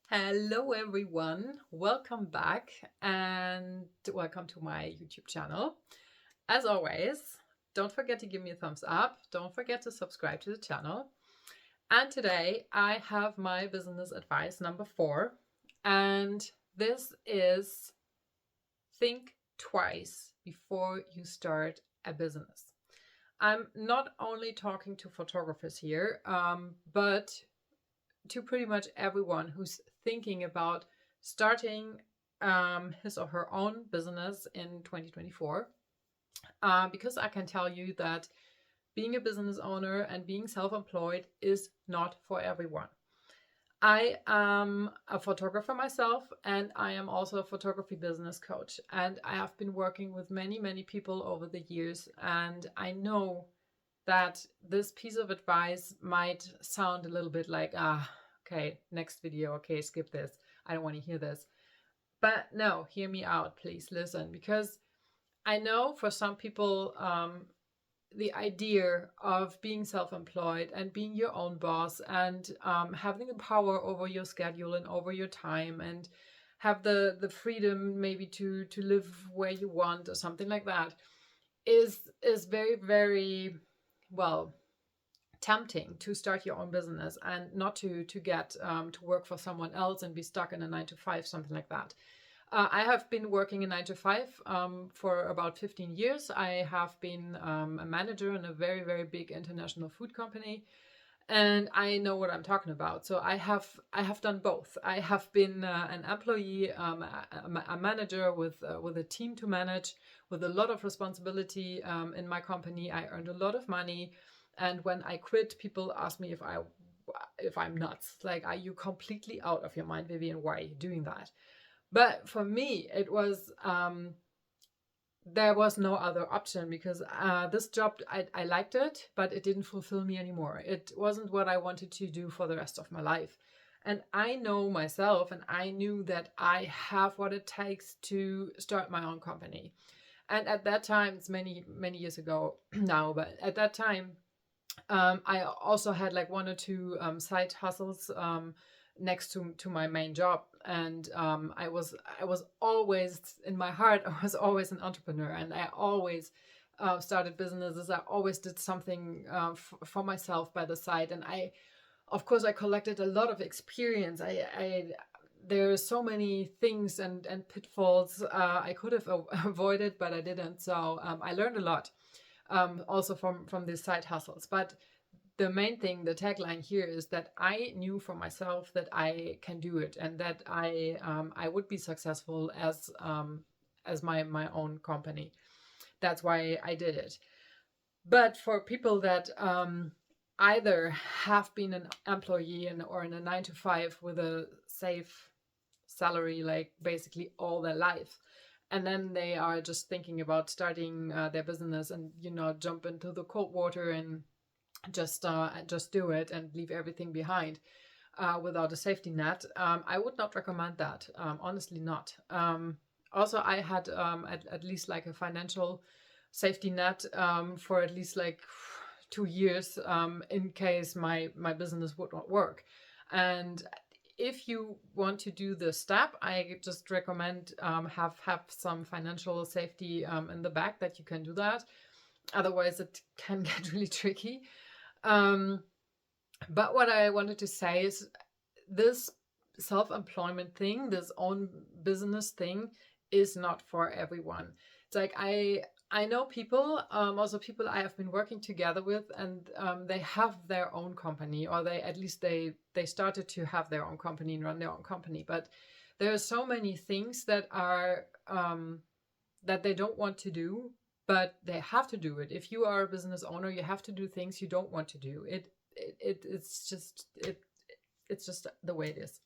Hello, everyone. Welcome back and welcome to my YouTube channel. As always, don't forget to give me a thumbs up. Don't forget to subscribe to the channel. And today I have my business advice number 4. And this is think twice before you start a business. I'm not only talking to photographers here, but to pretty much everyone who's thinking about starting his or her own business in 2024. Because I can tell you that being a business owner and being self employed is not for everyone. I am a photographer myself, and I am also a photography business coach. And I have been working with many, many people over the years, and I know that this piece of advice might sound a little bit like, okay, next video, okay, skip this. I don't want to hear this. But no, hear me out, please listen, because I know for some people, the idea of being self-employed and being your own boss and having the power over your schedule and over your time and have the freedom maybe to live where you want or something like that is very, very well tempting to start your own business and not to get to work for someone else and be stuck in a 9 to 5, something like that. I have been working in 9 to 5 for about 15 years. I have been a manager in a very, very big international food company, and I know what I'm talking about. So I have done both. I have been an employee, a manager with a team to manage, with a lot of responsibility in my company. I earned a lot of money, and when I quit, people ask me if I'm nuts. Like, are you completely out of your mind, Vivian? Why are you doing that? But for me, it was there was no other option because this job, I liked it, but it didn't fulfill me anymore. It wasn't what I wanted to do for the rest of my life. And I know myself, and I knew that I have what it takes to start my own company. And at that time, it's many, many years ago now, but at that time, I also had like one or two side hustles next to my main job, and I was always in my heart. I was always an entrepreneur, and I always started businesses. I always did something for myself by the side, and of course, I collected a lot of experience. I there are so many things and pitfalls I could have avoided, but I didn't. So I learned a lot also from these side hustles. But the main thing, the tagline here is that I knew for myself that I can do it and that I would be successful as my own company. That's why I did it. But for people that either have been an employee or in a 9 to 5 with a safe salary, like basically all their life, and then they are just thinking about starting their business and jump into the cold water and just do it and leave everything behind without a safety net. I would not recommend that. Honestly, not. Also, I had at least like a financial safety net for at least like 2 years in case my business would not work. And if you want to do the step, I just recommend have some financial safety in the back that you can do that. Otherwise, it can get really tricky. Um, but what I wanted to say is this self-employment thing, this own business thing, is not for everyone. It's like I know people, also people I have been working together with, and they have their own company, or they at least they started to have their own company and run their own company. But there are so many things that are that they don't want to do, but they have to do it. If you are a business owner, you have to do things you don't want to do. It's just the way it is.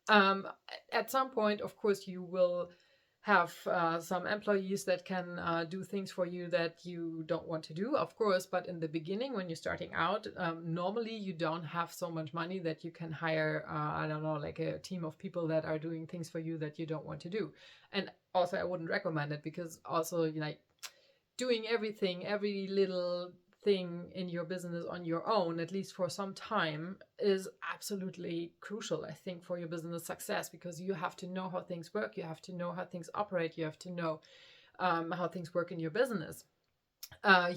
Um, at some point, of course, you will have some employees that can do things for you that you don't want to do, of course. But in the beginning, when you're starting out, normally you don't have so much money that you can hire, I don't know, like a team of people that are doing things for you that you don't want to do. And also, I wouldn't recommend it because also, like doing everything, every little thing in your business on your own, at least for some time, is absolutely crucial, I think, for your business success, because you have to know how things work, you have to know how things operate, you have to know how things work in your business.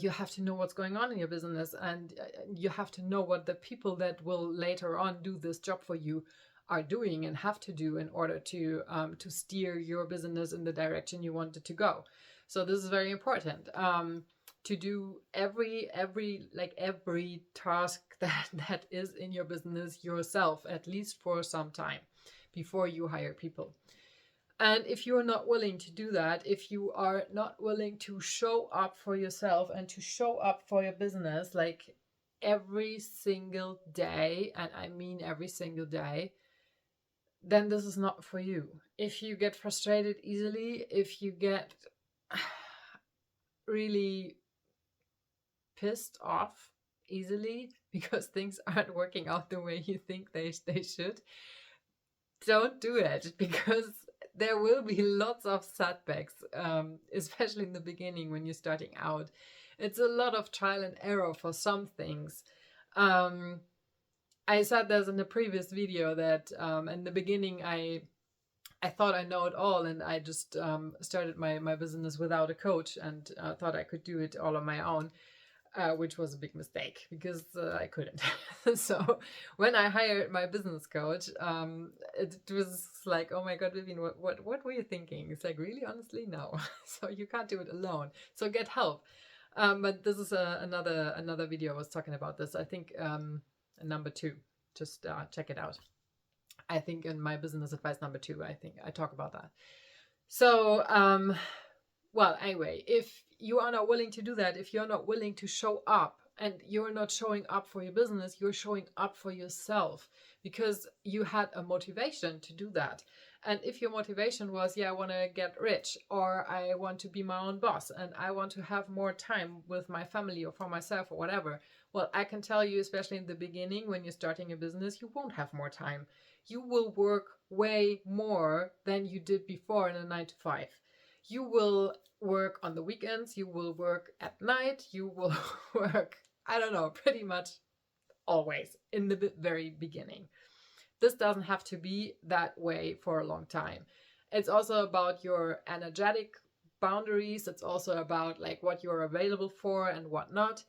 You have to know what's going on in your business, and you have to know what the people that will later on do this job for you are doing and have to do in order to steer your business in the direction you want it to go. So this is very important, to do every task that is in your business yourself, at least for some time, before you hire people. And if you're not willing to do that, if you are not willing to show up for yourself and to show up for your business like every single day, and I mean every single day, then this is not for you. If you get frustrated easily, if you get really pissed off easily because things aren't working out the way you think they should, don't do it, because there will be lots of setbacks, especially in the beginning when you're starting out. It's a lot of trial and error for some things. I said this in the previous video that in the beginning I thought I know it all, and I just started my business without a coach, and thought I could do it all on my own. Which was a big mistake, because I couldn't. So when I hired my business coach, it was like, oh my God, Vivian, what were you thinking? It's like, really, honestly, no. So you can't do it alone. So get help. But this is another video I was talking about this. I think number 2. Just check it out. I think in my business advice number 2, I think I talk about that. So well, anyway, if you are not willing to do that, if you're not willing to show up, and you're not showing up for your business, you're showing up for yourself, because you had a motivation to do that. And if your motivation was, yeah, I want to get rich, or I want to be my own boss, and I want to have more time with my family or for myself or whatever, well, I can tell you, especially in the beginning, when you're starting a business, you won't have more time. You will work way more than you did before in a 9-to-5. You will work on the weekends, you will work at night, you will work, I don't know, pretty much always in the very beginning. This doesn't have to be that way for a long time. It's also about your energetic boundaries. It's also about like what you're available for and what not.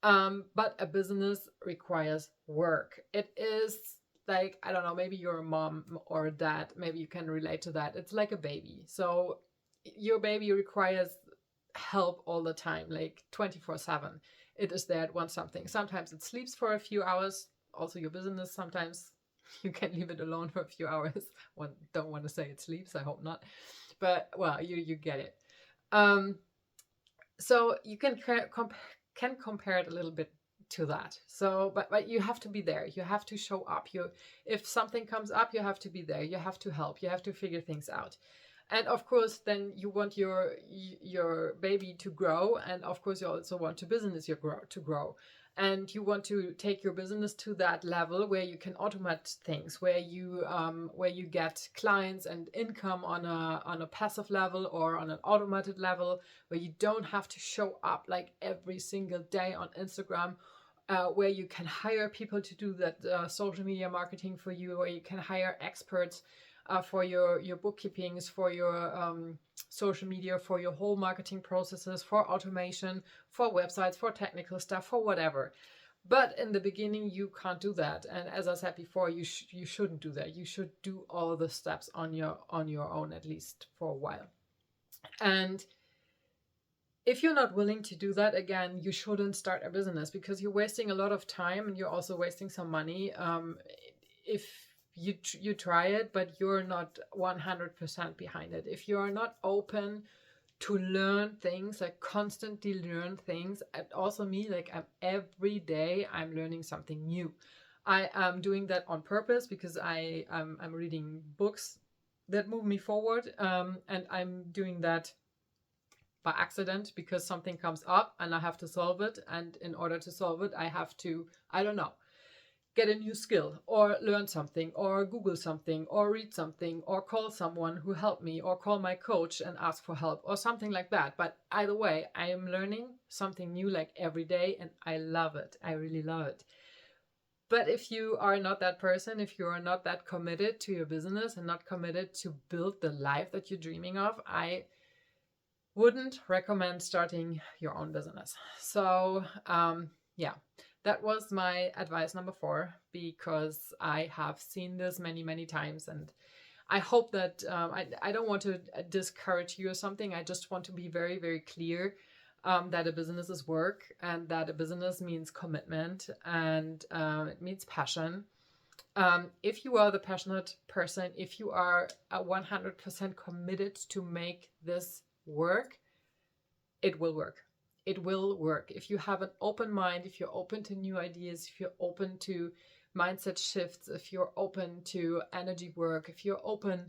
But a business requires work. It is like, I don't know, maybe you're a mom or a dad, maybe you can relate to that. It's like a baby. So your baby requires help all the time, like 24/7. It is there, it wants something. Sometimes it sleeps for a few hours. Also your business, sometimes you can leave it alone for a few hours. One don't want to say it sleeps, I hope not. But well, you get it. So you can compare it a little bit to that. So but you have to be there. You have to show up. If something comes up, you have to be there. You have to help. You have to figure things out. And of course, then you want your baby to grow, and of course you also want your business to grow, and you want to take your business to that level where you can automate things, where you get clients and income on a passive level or on an automated level, where you don't have to show up like every single day on Instagram. Where you can hire people to do that social media marketing for you, where you can hire experts for your bookkeepings, for your social media, for your whole marketing processes, for automation, for websites, for technical stuff, for whatever. But in the beginning, you can't do that. And as I said before, you shouldn't do that. You should do all the steps on your own, at least for a while. And if you're not willing to do that, again, you shouldn't start a business, because you're wasting a lot of time and you're also wasting some money. If you try it, but you're not 100% behind it, if you are not open to learn things, like constantly learn things, and also me, like every day I'm learning something new. I am doing that on purpose, because I'm reading books that move me forward, and I'm doing that by accident, because something comes up and I have to solve it, and in order to solve it I have to, I don't know, get a new skill or learn something or Google something or read something or call someone who helped me or call my coach and ask for help or something like that. But either way, I am learning something new like every day, and I love it. I really love it. But if you are not that person, if you are not that committed to your business and not committed to build the life that you're dreaming of, I wouldn't recommend starting your own business. So, yeah, that was my advice number 4, because I have seen this many, many times. And I hope that I don't want to discourage you or something. I just want to be very, very clear that a business is work, and that a business means commitment, and it means passion. If you are the passionate person, if you are 100% committed to make this work, it will work. It will work. If you have an open mind, if you're open to new ideas, if you're open to mindset shifts, if you're open to energy work, if you're open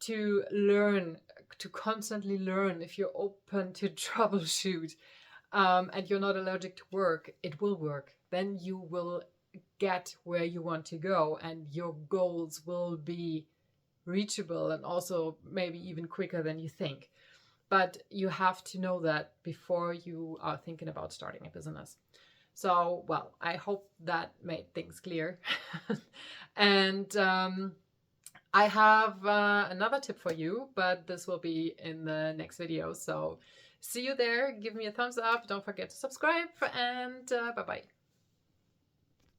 to learn, to constantly learn, if you're open to troubleshoot, and you're not allergic to work, it will work. Then you will get where you want to go, and your goals will be reachable, and also maybe even quicker than you think. But you have to know that before you are thinking about starting a business. So, well, I hope that made things clear. And I have another tip for you, but this will be in the next video. So see you there. Give me a thumbs up. Don't forget to subscribe, and bye-bye.